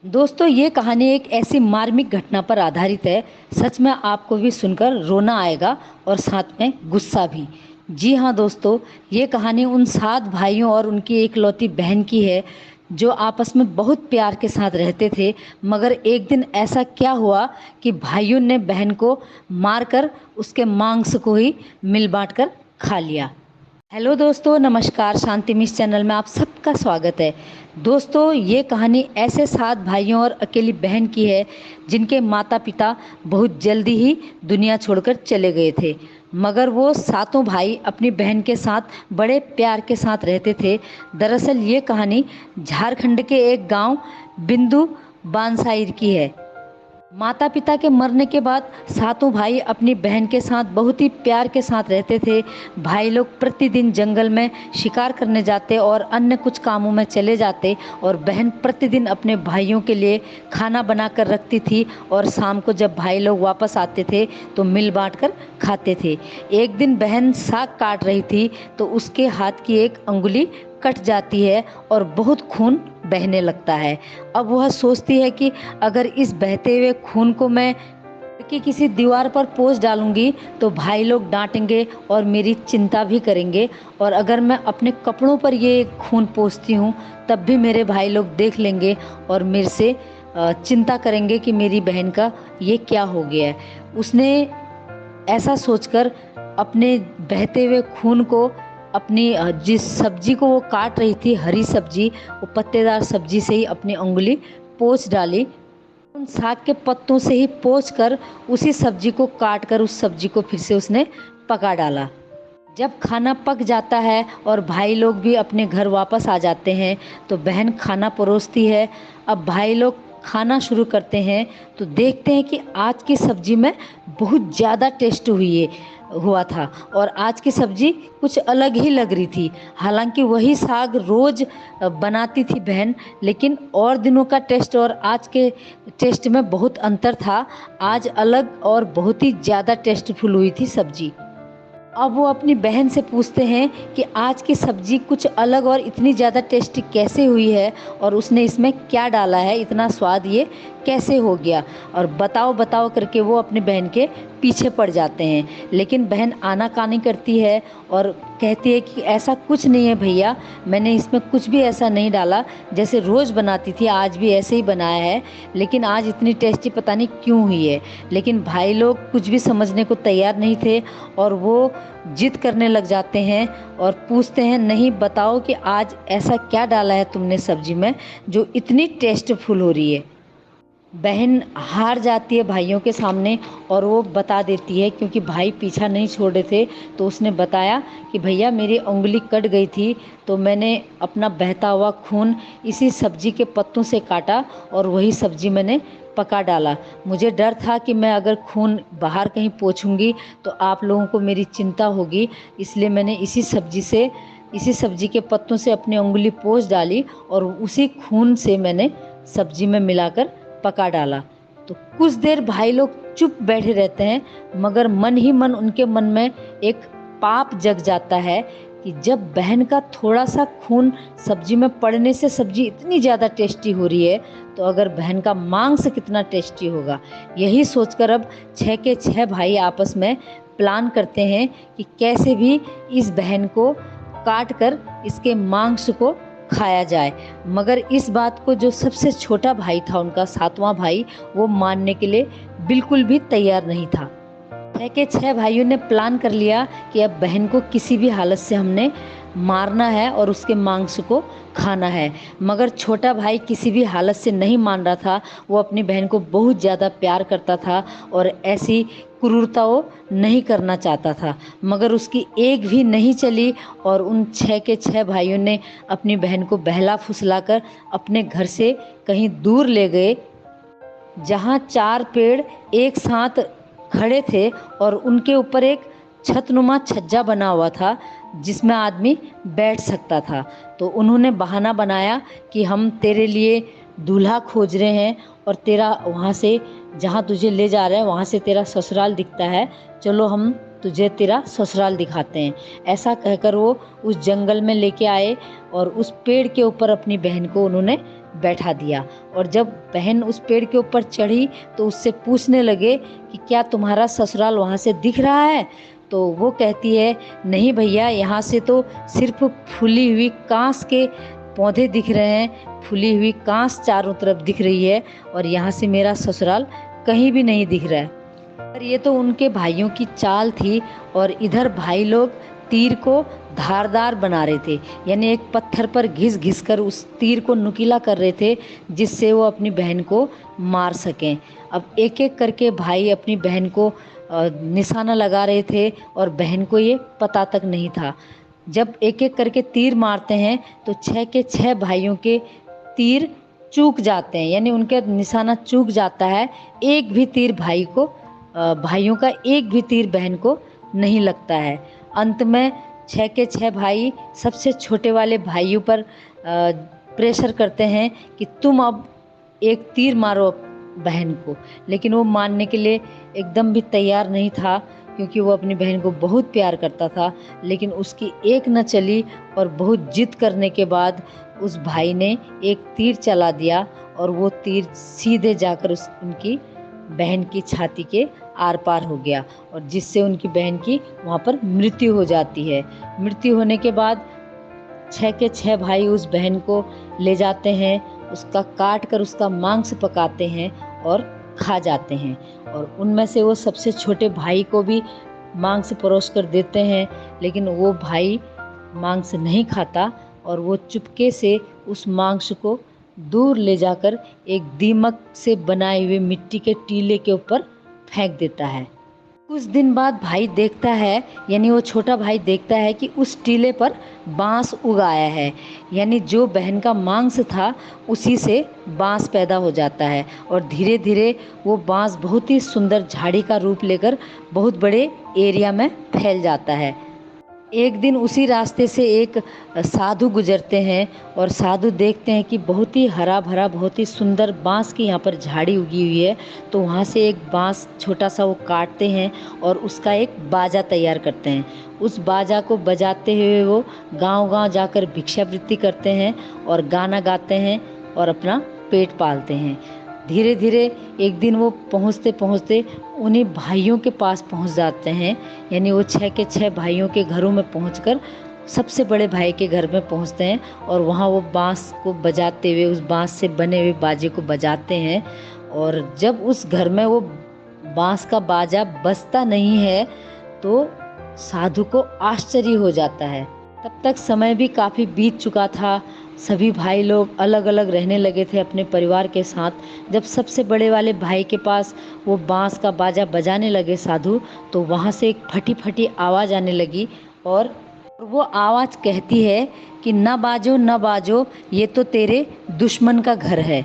दोस्तों ये कहानी एक ऐसी मार्मिक घटना पर आधारित है। सच में आपको भी सुनकर रोना आएगा और साथ में गुस्सा भी। जी हाँ दोस्तों, ये कहानी उन 7 भाइयों और उनकी एकलौती बहन की है जो आपस में बहुत प्यार के साथ रहते थे। मगर एक दिन ऐसा क्या हुआ कि भाइयों ने बहन को मारकर उसके मांस को ही मिल बांट कर खा लिया। हेलो दोस्तों, नमस्कार। शांति मिस चैनल में आप सबका स्वागत है। दोस्तों ये कहानी ऐसे 7 भाइयों और अकेली बहन की है जिनके माता पिता बहुत जल्दी ही दुनिया छोड़कर चले गए थे। मगर वो सातों भाई अपनी बहन के साथ बड़े प्यार के साथ रहते थे। दरअसल ये कहानी झारखंड के एक गांव बिंदु बानसाइर की है। माता पिता के मरने के बाद सातों भाई अपनी बहन के साथ बहुत ही प्यार के साथ रहते थे। भाई लोग प्रतिदिन जंगल में शिकार करने जाते और अन्य कुछ कामों में चले जाते और बहन प्रतिदिन अपने भाइयों के लिए खाना बना कर रखती थी और शाम को जब भाई लोग वापस आते थे तो मिल बांट कर खाते थे। एक दिन बहन साग काट रही थी तो उसके हाथ की एक अंगुली कट जाती है और बहुत खून बहने लगता है। अब वह सोचती है कि अगर इस बहते हुए खून को मैं कि किसी दीवार पर पोंछ डालूंगी तो भाई लोग डांटेंगे और मेरी चिंता भी करेंगे, और अगर मैं अपने कपड़ों पर ये खून पोंछती हूँ तब भी मेरे भाई लोग देख लेंगे और मेरे से चिंता करेंगे कि मेरी बहन का ये क्या हो गया है। उसने ऐसा सोचकर अपने बहते हुए खून को अपनी जिस सब्जी को वो काट रही थी, हरी सब्जी, वो पत्तेदार सब्जी से ही अपनी उंगली पोंछ डाली। उन साग के पत्तों से ही पोंछ कर उसी सब्जी को काट कर उस सब्जी को फिर से उसने पका डाला। जब खाना पक जाता है और भाई लोग भी अपने घर वापस आ जाते हैं तो बहन खाना परोसती है। अब भाई लोग खाना शुरू करते हैं तो देखते हैं कि आज की सब्जी में बहुत ज़्यादा टेस्ट हुआ था और आज की सब्जी कुछ अलग ही लग रही थी। हालांकि वही साग रोज बनाती थी बहन, लेकिन और दिनों का टेस्ट और आज के टेस्ट में बहुत अंतर था। आज अलग और बहुत ही ज़्यादा टेस्टफुल हुई थी सब्जी। अब वो अपनी बहन से पूछते हैं कि आज की सब्जी कुछ अलग और इतनी ज़्यादा टेस्टी कैसे हुई है और उसने इसमें क्या डाला है, इतना स्वाद ये कैसे हो गया। और बताओ बताओ करके वो अपनी बहन के पीछे पड़ जाते हैं, लेकिन बहन आनाकानी करती है और कहती है कि ऐसा कुछ नहीं है भैया, मैंने इसमें कुछ भी ऐसा नहीं डाला, जैसे रोज़ बनाती थी आज भी ऐसे ही बनाया है, लेकिन आज इतनी टेस्टी पता नहीं क्यों हुई है। लेकिन भाई लोग कुछ भी समझने को तैयार नहीं थे और वो जिद करने लग जाते हैं और पूछते हैं, नहीं बताओ कि आज ऐसा क्या डाला है तुमने सब्जी में जो इतनी टेस्टफुल हो रही है। बहन हार जाती है भाइयों के सामने और वो बता देती है, क्योंकि भाई पीछा नहीं छोड़ रहे थे, तो उसने बताया कि भैया मेरी उंगली कट गई थी तो मैंने अपना बहता हुआ खून इसी सब्जी के पत्तों से काटा और वही सब्जी मैंने पका डाला। मुझे डर था कि मैं अगर खून बाहर कहीं पोंछूंगी तो आप लोगों को मेरी चिंता होगी, इसलिए मैंने इसी सब्जी के पत्तों से अपनी उंगली पोंछ डाली और उसी खून से मैंने सब्जी में मिलाकर पका डाला। तो कुछ देर भाई लोग चुप बैठे रहते हैं, मगर मन ही मन उनके मन में एक पाप जग जाता है कि जब बहन का थोड़ा सा खून सब्जी में पड़ने से सब्जी इतनी ज़्यादा टेस्टी हो रही है, तो अगर बहन का मांस कितना टेस्टी होगा। यही सोचकर अब 6 के 6 भाई आपस में प्लान करते हैं कि कैसे भी इस बहन को काट कर इसके मांस को खाया जाए। मगर इस बात को जो सबसे छोटा भाई था, उनका 7वां भाई, वो मानने के लिए बिल्कुल भी तैयार नहीं था। 6 के 6 भाइयों ने प्लान कर लिया कि अब बहन को किसी भी हालत से हमने मारना है और उसके मांस को खाना है। मगर छोटा भाई किसी भी हालत से नहीं मान रहा था। वो अपनी बहन को बहुत ज़्यादा प्यार करता था और ऐसी क्रूरता वो नहीं करना चाहता था। मगर उसकी एक भी नहीं चली और उन 6 के 6 भाइयों ने अपनी बहन को बहला फुसलाकर अपने घर से कहीं दूर ले गए, जहाँ 4 पेड़ एक साथ खड़े थे और उनके ऊपर एक छतनुमा छज्जा बना हुआ था जिसमें आदमी बैठ सकता था। तो उन्होंने बहाना बनाया कि हम तेरे लिए दूल्हा खोज रहे हैं और तेरा वहाँ से, जहाँ तुझे ले जा रहे हैं वहाँ से तेरा ससुराल दिखता है, चलो हम तुझे तेरा ससुराल दिखाते हैं। ऐसा कहकर वो उस जंगल में लेके आए और उस पेड़ के ऊपर अपनी बहन को उन्होंने बैठा दिया। और जब बहन उस पेड़ के ऊपर चढ़ी तो उससे पूछने लगे कि क्या तुम्हारा ससुराल वहाँ से दिख रहा है? तो वो कहती है, नहीं भैया, यहाँ से तो सिर्फ फूली हुई कांस के पौधे दिख रहे हैं, फूली हुई कांस चारों तरफ दिख रही है और यहाँ से मेरा ससुराल कहीं भी नहीं दिख रहा है। पर ये तो उनके भाइयों की चाल थी। और इधर भाई लोग तीर को धारदार बना रहे थे, यानी एक पत्थर पर घिस घिस कर उस तीर को नुकीला कर रहे थे, जिससे वो अपनी बहन को मार सकें। अब एक एक करके भाई अपनी बहन को निशाना लगा रहे थे और बहन को ये पता तक नहीं था। जब एक एक करके तीर मारते हैं तो 6 के 6 भाइयों के तीर चूक जाते हैं, यानी उनके निशाना चूक जाता है। एक भी तीर भाइयों का एक भी तीर बहन को नहीं लगता है। अंत में 6 के 6 भाई सबसे छोटे वाले भाइयों पर प्रेशर करते हैं कि तुम अब एक तीर मारो बहन को, लेकिन वो मानने के लिए एकदम भी तैयार नहीं था, क्योंकि वो अपनी बहन को बहुत प्यार करता था। लेकिन उसकी एक न चली और बहुत जिद करने के बाद उस भाई ने एक तीर चला दिया और वो तीर सीधे जाकर उनकी बहन की छाती के आर पार हो गया, और जिससे उनकी बहन की वहाँ पर मृत्यु हो जाती है। मृत्यु होने के बाद 6 के 6 भाई उस बहन को ले जाते हैं, उसका काट कर उसका मांस पकाते हैं और खा जाते हैं। और उनमें से वो सबसे छोटे भाई को भी मांस परोस कर देते हैं, लेकिन वो भाई मांस नहीं खाता और वो चुपके से उस मांस को दूर ले जाकर एक दीमक से बनाए हुए मिट्टी के टीले के ऊपर फेंक देता है। कुछ दिन बाद भाई देखता है, यानी वो छोटा भाई देखता है कि उस टीले पर बांस उगाया है, यानी जो बहन का मांस था उसी से बांस पैदा हो जाता है। और धीरे धीरे वो बांस बहुत ही सुंदर झाड़ी का रूप लेकर बहुत बड़े एरिया में फैल जाता है। एक दिन उसी रास्ते से एक साधु गुजरते हैं और साधु देखते हैं कि बहुत ही हरा भरा, बहुत ही सुंदर बांस की यहाँ पर झाड़ी उगी हुई है। तो वहाँ से एक बांस छोटा सा वो काटते हैं और उसका एक बाजा तैयार करते हैं। उस बाजा को बजाते हुए वो गांव-गांव जाकर भिक्षावृत्ति करते हैं और गाना गाते हैं और अपना पेट पालते हैं। धीरे धीरे एक दिन वो पहुँचते पहुँचते उन्हीं भाइयों के पास पहुँच जाते हैं, यानी वो 6 के 6 भाइयों के घरों में पहुंचकर सबसे बड़े भाई के घर में पहुंचते हैं और वहाँ वो बांस को बजाते हुए, उस बांस से बने हुए बाजे को बजाते हैं। और जब उस घर में वो बांस का बाजा बजता नहीं है तो साधु को आश्चर्य हो जाता है। तब तक समय भी काफ़ी बीत चुका था, सभी भाई लोग अलग अलग रहने लगे थे अपने परिवार के साथ। जब सबसे बड़े वाले भाई के पास वो बांस का बाजा बजाने लगे साधु, तो वहाँ से एक फटी फटी आवाज़ आने लगी और वो आवाज़ कहती है कि न बाजो न बाजो, ये तो तेरे दुश्मन का घर है।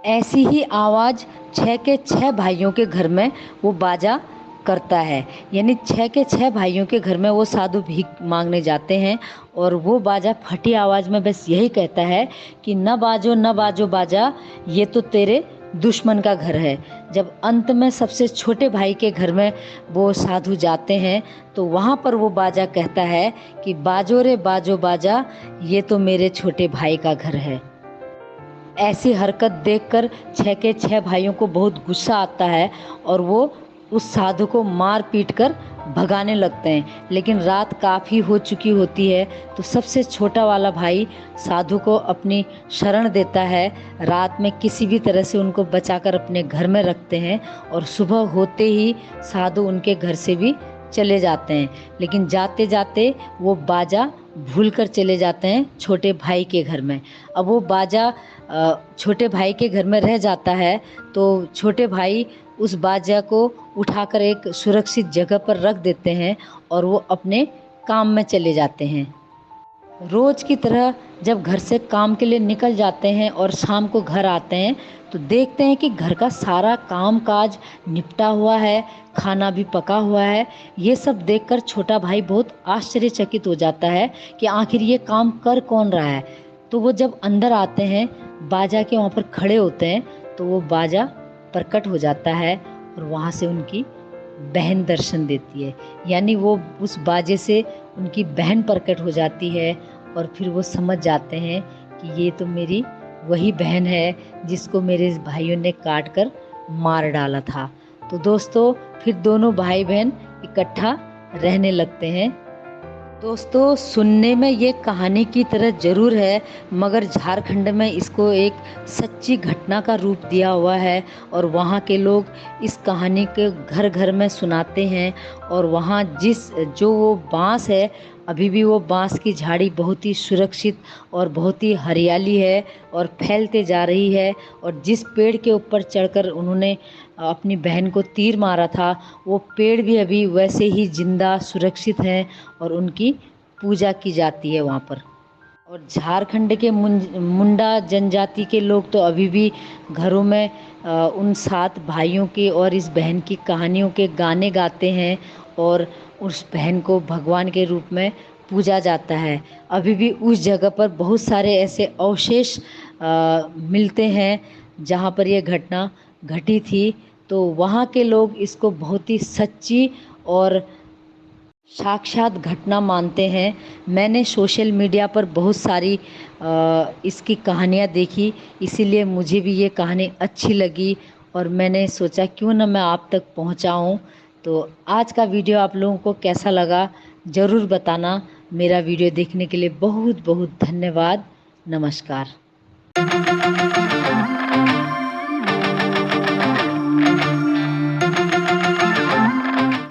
ऐसी ही आवाज़ 6 के 6 भाइयों के घर में वो बाजा करता है, यानी 6 के 6 भाइयों के घर में वो साधु भीख मांगने जाते हैं और वो बाजा फटी आवाज़ में बस यही कहता है कि न बाजो न बाजो बाजा, ये तो तेरे दुश्मन का घर है। जब अंत में सबसे छोटे भाई के घर में वो साधु जाते हैं तो वहाँ पर वो बाजा कहता है कि बाजो रे बाजो बाजा, ये तो मेरे छोटे भाई का घर है। ऐसी हरकत देखकर 6 के 6 भाइयों को बहुत गुस्सा आता है और वो उस साधु को मार पीट कर भगाने लगते हैं। लेकिन रात काफ़ी हो चुकी होती है तो सबसे छोटा वाला भाई साधु को अपनी शरण देता है। रात में किसी भी तरह से उनको बचाकर अपने घर में रखते हैं और सुबह होते ही साधु उनके घर से भी चले जाते हैं। लेकिन जाते जाते वो बाजा भूल कर चले जाते हैं छोटे भाई के घर में। अब वो बाजा छोटे भाई के घर में रह जाता है तो छोटे भाई उस बाजा को उठाकर एक सुरक्षित जगह पर रख देते हैं और वो अपने काम में चले जाते हैं। रोज की तरह जब घर से काम के लिए निकल जाते हैं और शाम को घर आते हैं तो देखते हैं कि घर का सारा काम काज निपटा हुआ है, खाना भी पका हुआ है। ये सब देखकर छोटा भाई बहुत आश्चर्यचकित हो जाता है कि आखिर ये काम कर कौन रहा है। तो वो जब अंदर आते हैं, बाजा के वहाँ पर खड़े होते हैं, तो वो बाजा प्रकट हो जाता है और वहाँ से उनकी बहन दर्शन देती है, यानी वो उस बाजे से उनकी बहन प्रकट हो जाती है। और फिर वो समझ जाते हैं कि ये तो मेरी वही बहन है जिसको मेरे भाइयों ने काट कर मार डाला था। तो दोस्तों फिर दोनों भाई बहन इकट्ठा रहने लगते हैं। दोस्तों सुनने में ये कहानी की तरह ज़रूर है, मगर झारखंड में इसको एक सच्ची घटना का रूप दिया हुआ है और वहाँ के लोग इस कहानी के घर घर में सुनाते हैं। और वहाँ जो वो बाँस है, अभी भी वो बाँस की झाड़ी बहुत ही सुरक्षित और बहुत ही हरियाली है और फैलते जा रही है। और जिस पेड़ के ऊपर चढ़कर उन्होंने अपनी बहन को तीर मारा था, वो पेड़ भी अभी वैसे ही जिंदा सुरक्षित हैं और उनकी पूजा की जाती है वहाँ पर। और झारखंड के मुंडा जनजाति के लोग तो अभी भी घरों में उन 7 भाइयों के और इस बहन की कहानियों के गाने गाते हैं और उस बहन को भगवान के रूप में पूजा जाता है। अभी भी उस जगह पर बहुत सारे ऐसे अवशेष मिलते हैं जहाँ पर यह घटना घटी थी। तो वहाँ के लोग इसको बहुत ही सच्ची और साक्षात घटना मानते हैं। मैंने सोशल मीडिया पर बहुत सारी इसकी कहानियाँ देखी, इसीलिए मुझे भी ये कहानी अच्छी लगी और मैंने सोचा क्यों ना मैं आप तक पहुंचाऊं। तो आज का वीडियो आप लोगों को कैसा लगा ज़रूर बताना। मेरा वीडियो देखने के लिए बहुत बहुत धन्यवाद। नमस्कार।